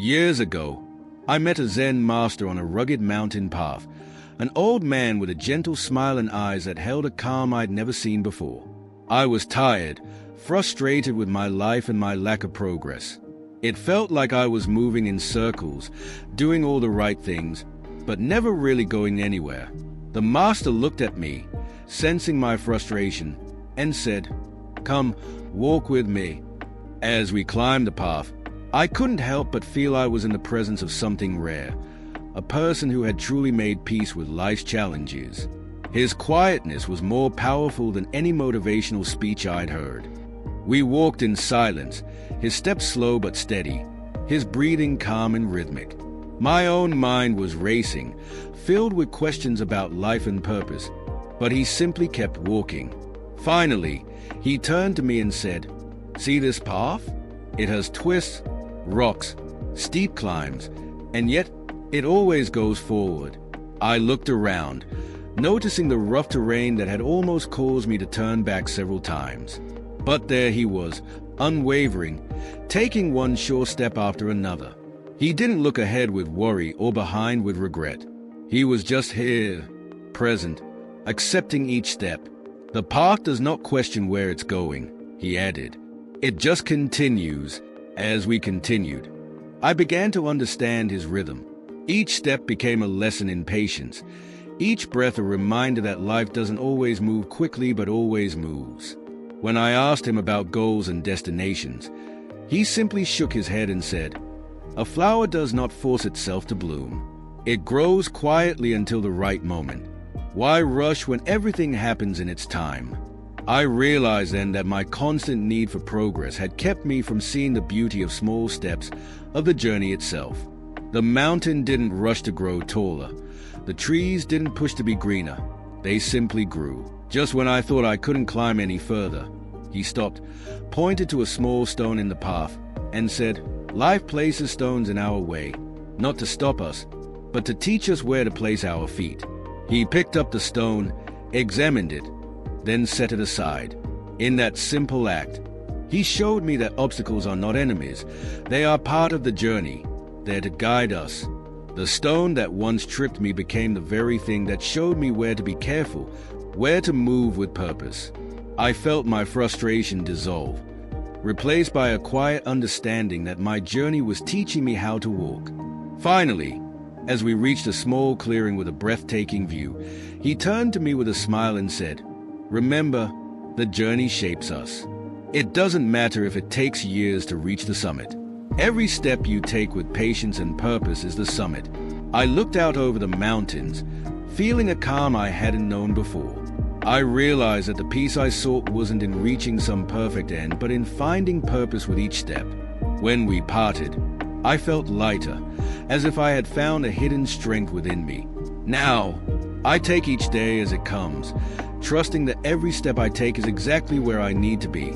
Years ago, I met a Zen master on a rugged mountain path, an old man with a gentle smile and eyes that held a calm I'd never seen before. I was tired, frustrated with my life and my lack of progress. It felt like I was moving in circles, doing all the right things, but never really going anywhere. The master looked at me, sensing my frustration, and said, "Come, walk with me." As we climbed the path, I couldn't help but feel I was in the presence of something rare, a person who had truly made peace with life's challenges. His quietness was more powerful than any motivational speech I'd heard. We walked in silence, his steps slow but steady, his breathing calm and rhythmic. My own mind was racing, filled with questions about life and purpose, but he simply kept walking. Finally, he turned to me and said, "See this path? It has twists, rocks, steep climbs, and yet it always goes forward." I looked around, noticing the rough terrain that had almost caused me to turn back several times. But there he was, unwavering, taking one sure step after another. He didn't look ahead with worry or behind with regret. He was just here, present, accepting each step. "The path does not question where it's going," he added. "It just continues." As we continued, I began to understand his rhythm. Each step became a lesson in patience, each breath a reminder that life doesn't always move quickly but always moves. When I asked him about goals and destinations, he simply shook his head and said, "A flower does not force itself to bloom. It grows quietly until the right moment. Why rush when everything happens in its time?" I realized then that my constant need for progress had kept me from seeing the beauty of small steps of the journey itself. The mountain didn't rush to grow taller. The trees didn't push to be greener. They simply grew. Just when I thought I couldn't climb any further, he stopped, pointed to a small stone in the path, and said, "Life places stones in our way, not to stop us, but to teach us where to place our feet." He picked up the stone, examined it, then set it aside. In that simple act, he showed me that obstacles are not enemies. They are part of the journey, there to guide us. The stone that once tripped me became the very thing that showed me where to be careful, where to move with purpose. I felt my frustration dissolve, replaced by a quiet understanding that my journey was teaching me how to walk. Finally, as we reached a small clearing with a breathtaking view, he turned to me with a smile and said, "Remember, the journey shapes us. It doesn't matter if it takes years to reach the summit. Every step you take with patience and purpose is the summit." I looked out over the mountains, feeling a calm I hadn't known before. I realized that the peace I sought wasn't in reaching some perfect end, but in finding purpose with each step. When we parted, I felt lighter, as if I had found a hidden strength within me. Now, I take each day as it comes, trusting that every step I take is exactly where I need to be.